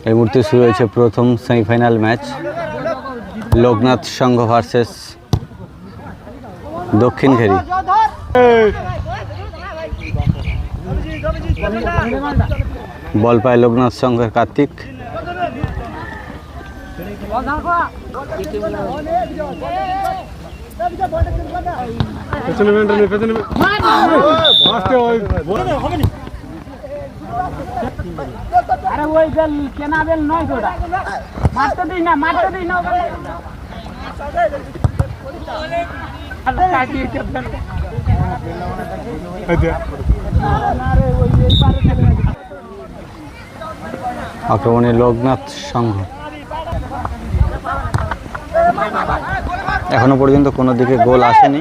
এই মুহূর্তে শুরু হয়েছে প্রথম সেমিফাইনাল ম্যাচ, লোকনাথ সংঘ ভার্সেস দক্ষিণঘেরি। বল পায় লোকনাথ সংঘের কার্তিক। আরে ওই বেল কেনা বেল নয় ওটা, মারতে দিই না, মারতে দিই না। আক্রমণে লোকনাথ সংঘ। এখনো পর্যন্ত কোনো দিকে গোল আসেনি।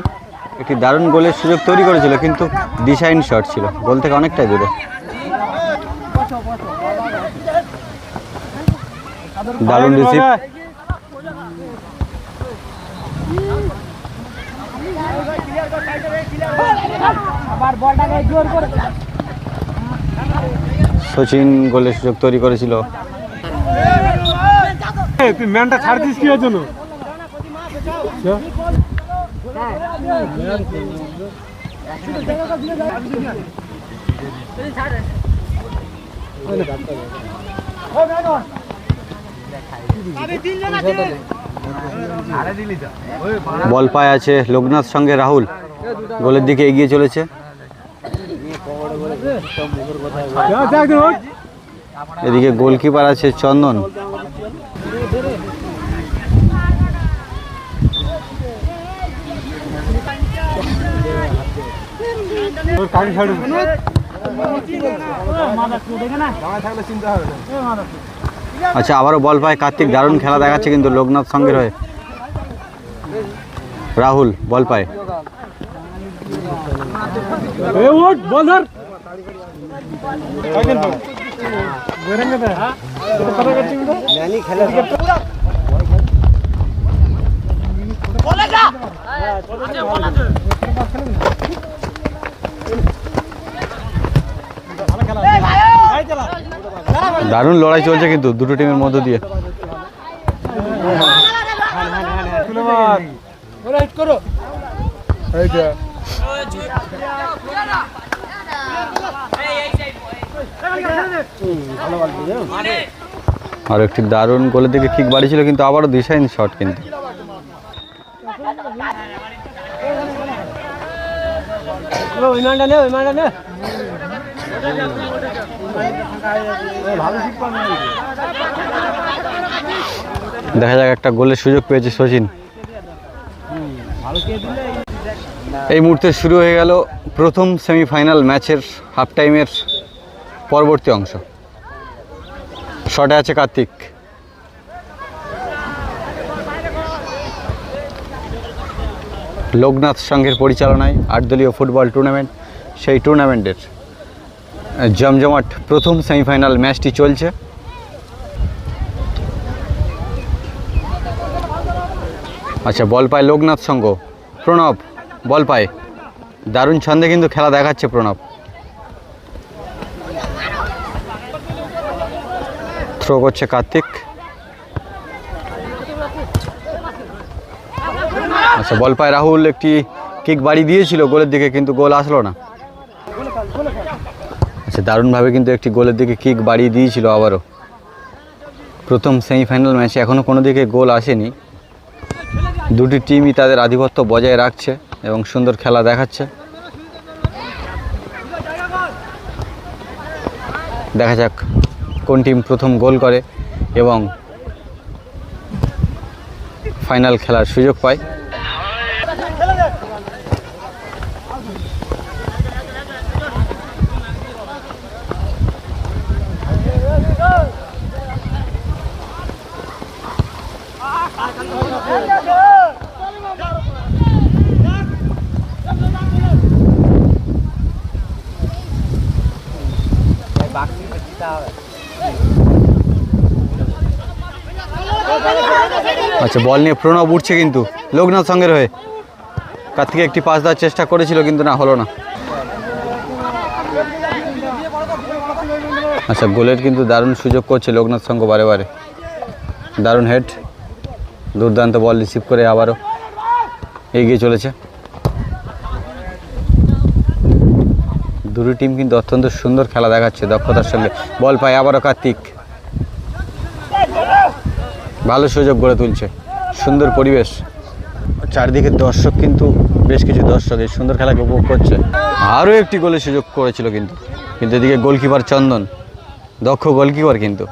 একটি দারুণ গোলের সুযোগ তৈরি করেছিল, কিন্তু দিশাহীন শট ছিল, গোল থেকে অনেকটাই দূরে। দারুণ রিসিভ। সচিন গোলের সুযোগ তৈরি করেছিল। তুই ম্যানটা ছাড় দিস কি জন্য? বল পায় আছে লোকনাথ সঙ্গে রাহুল, গোলের দিকে এগিয়ে চলেছে। এদিকে গোলকিপার আছে চন্দন। আচ্ছা, আবারও বল পায় কার্তিক, দারুণ খেলা দেখাচ্ছে কিন্তু লোকনাথ সঙ্গের হয়ে। রাহুল বল পায়। দারুণ লড়াই চলছে কিন্তু দুটো টিমের মধ্য দিয়ে। আর একটি দারুণ গোলের দিকে কিক বাড়িয়েছিল, কিন্তু আবারও দিশাহীন শট। কিন্তু দেখা যাক, একটা গোলের সুযোগ পেয়েছে সচিন। এই মুহূর্তে শুরু হয়ে গেল প্রথম সেমিফাইনাল ম্যাচের হাফ টাইমের পরবর্তী অংশ। শটে আছে কার্তিক। লোকনাথ সংঘের পরিচালনায় 8 দলীয় ফুটবল টুর্নামেন্ট, সেই টুর্নামেন্টের জমজমাট প্রথম সেমিফাইনাল ম্যাচটি চলছে। আচ্ছা, বল পায় লোকনাথ সংঘ। প্রণব বল পায়, দারুণ ছন্দে কিন্তু খেলা দেখাচ্ছে প্রণব। থ্রো করছে কার্তিক। আচ্ছা, বল পায় রাহুল, একটি কিক বাড়ি দিয়েছিল গোলের দিকে, কিন্তু গোল আসলো না। আচ্ছা, দারুণভাবে কিন্তু একটি গোলের দিকে কিক বাড়িয়ে দিয়েছিল আবারও। প্রথম সেমিফাইনাল ম্যাচে এখনও কোনো দিকে গোল আসেনি। দুটি টিমই তাদের আধিপত্য বজায় রাখছে এবং সুন্দর খেলা দেখাচ্ছে। দেখা যাক কোন টিম প্রথম গোল করে এবং ফাইনাল খেলার সুযোগ পায়। আচ্ছা, বল নিয়ে প্রণব উঠছে কিন্তু লোকনাথ সঙ্গের হয়ে। কার্তিক একটি পাস দেওয়ার চেষ্টা করেছিল, কিন্তু না, হলো না। আচ্ছা, গোলের কিন্তু দারুণ সুযোগ করছে লোকনাথ সংঘ বারে বারে। দারুণ হেড, দুর্দান্ত বল রিসিভ করে আবারও এগিয়ে চলেছে। দুটো টিম কিন্তু অত্যন্ত সুন্দর খেলা দেখাচ্ছে দক্ষতার সঙ্গে। বল পায় আবারও কার্তিক, ভালো সুযোগ গড়ে তুলছে, সুন্দর পরিবেশ। চারদিকে দর্শক কিন্তু বেশ কিছু দর্শক এই সুন্দর খেলাকে উপভোগ করছে। আরও একটি গোলের সুযোগ করেছিল কিন্তু এদিকে গোলকিপার চন্দন, দক্ষ গোলকিপার কিন্তু।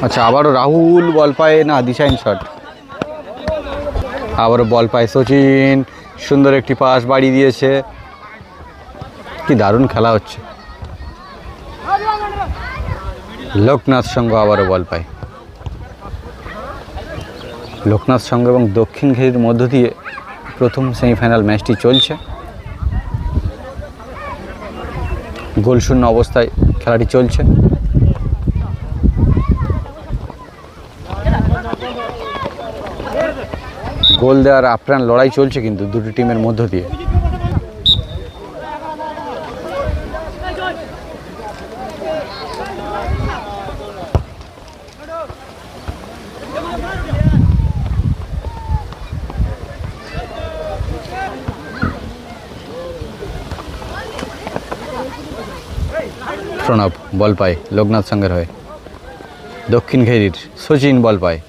আচ্ছা, আবারও রাহুল বল পায় না, দিশাইন শট। আবারও বল পায় সচিন, সুন্দর একটি পাস বাড়ি দিয়েছে। কি দারুণ খেলা হচ্ছে। লোকনাথ সংঘ আবারও বল পায়। লোকনাথ সংঘ এবং দক্ষিণ ঘেরির মধ্য দিয়ে প্রথম সেমিফাইনাল ম্যাচটি চলছে। গোলশূন্য অবস্থায় খেলাটি চলছে। গোল দেওয়ার আপ্রাণ লড়াই চলছে কিন্তু দুটি টিমের মধ্য দিয়ে। প্রণব বল পায় লোকনাথ সংঘের হয়ে। দক্ষিণ ঘেরির সচিন বল পায়।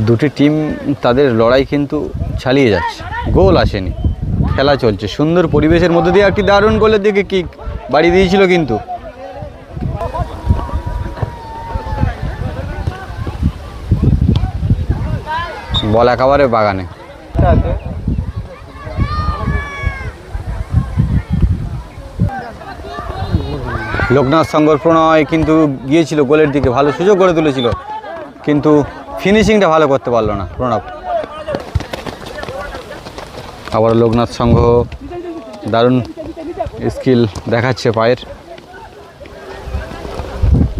দুটি টিম তাদের লড়াই কিন্তু চালিয়ে যাচ্ছে, গোল আসেনি, খেলা চলছে। সুন্দর পরিবেশের মধ্যে দিয়ে একটি দারুণ গোলের দিকে কিক বাড়ি দিয়েছিল কিন্তু। বল একেবারে বাগানে। লোকনাথ সংঘর প্রণয় কিন্তু গিয়েছিল গোলের দিকে, ভালো সুযোগ গড়ে তুলেছিল কিন্তু ফিনিশিংটা ভালো করতে পারলো না প্রণব। আবার লোকনাথ সংঘ দারুণ স্কিল দেখাচ্ছে পায়ের,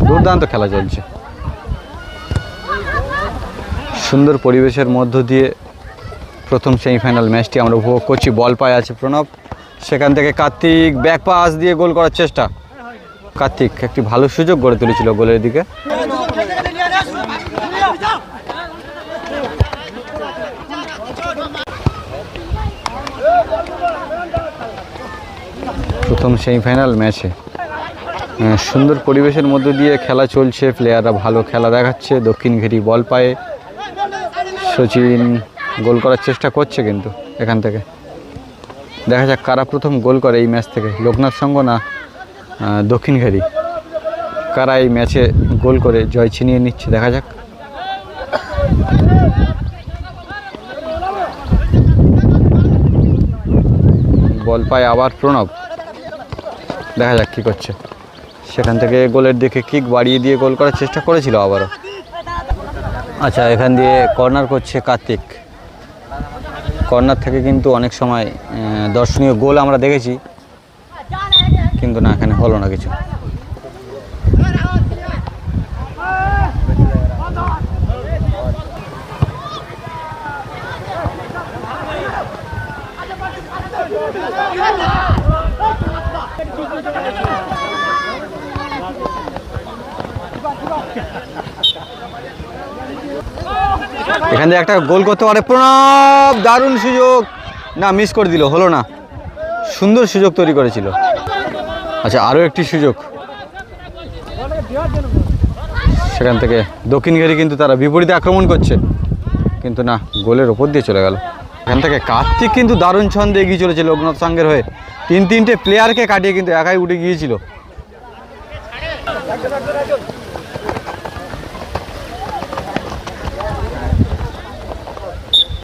দুর্দান্ত খেলা চলছে। সুন্দর পরিবেশের মধ্য দিয়ে প্রথম সেমিফাইনাল ম্যাচটি আমরা উপভোগ করছি। বল পায় আছে প্রণব, সেখান থেকে কার্তিক ব্যাক পাস দিয়ে গোল করার চেষ্টা। কার্তিক একটি ভালো সুযোগ গড়ে তুলেছিল গোলের দিকে। প্রথম সেমিফাইনাল ম্যাচে সুন্দর পরিবেশের মধ্য দিয়ে খেলা চলছে, প্লেয়াররা ভালো খেলা দেখাচ্ছে। দক্ষিণ ঘেরি বল পায়ে, সচিন গোল করার চেষ্টা করছে কিন্তু এখান থেকে। দেখা যাক কারা প্রথম গোল করে এই ম্যাচ থেকে, লোকনাথ সংঘ না দক্ষিণ ঘেরি, কারা এই ম্যাচে গোল করে জয় ছিনিয়ে নিচ্ছে দেখা যাক। বল পায় আবার প্রণব, দেখা যাক কী করছে। সেখান থেকে গোলের দিকে কিক বাড়িয়ে দিয়ে গোল করার চেষ্টা করেছিল আবারও। আচ্ছা, এখান দিয়ে কর্নার করছে কার্তিক। কর্নার থেকে কিন্তু অনেক সময় দর্শনীয় গোল আমরা দেখেছি, কিন্তু না, এখানে হলো না কিছু। এখান থেকে একটা গোল করতে পারে প্রণব, দারুণ সুযোগ, না মিস করে দিল, হলো না। সুন্দর সুযোগ তৈরি করেছিল। আচ্ছা, আরও একটি সুযোগ, সেখান থেকে দক্ষিণ ঘেরি কিন্তু তারা বিপরীতে আক্রমণ করছে, কিন্তু না, গোলের ওপর দিয়ে চলে গেল। এখান থেকে কার্তিক কিন্তু দারুণ ছন্দে এগিয়ে চলেছে লোকনাথ সংঘের হয়ে। তিনটে প্লেয়ারকে কাটিয়ে কিন্তু একাই উঠে গিয়েছিল।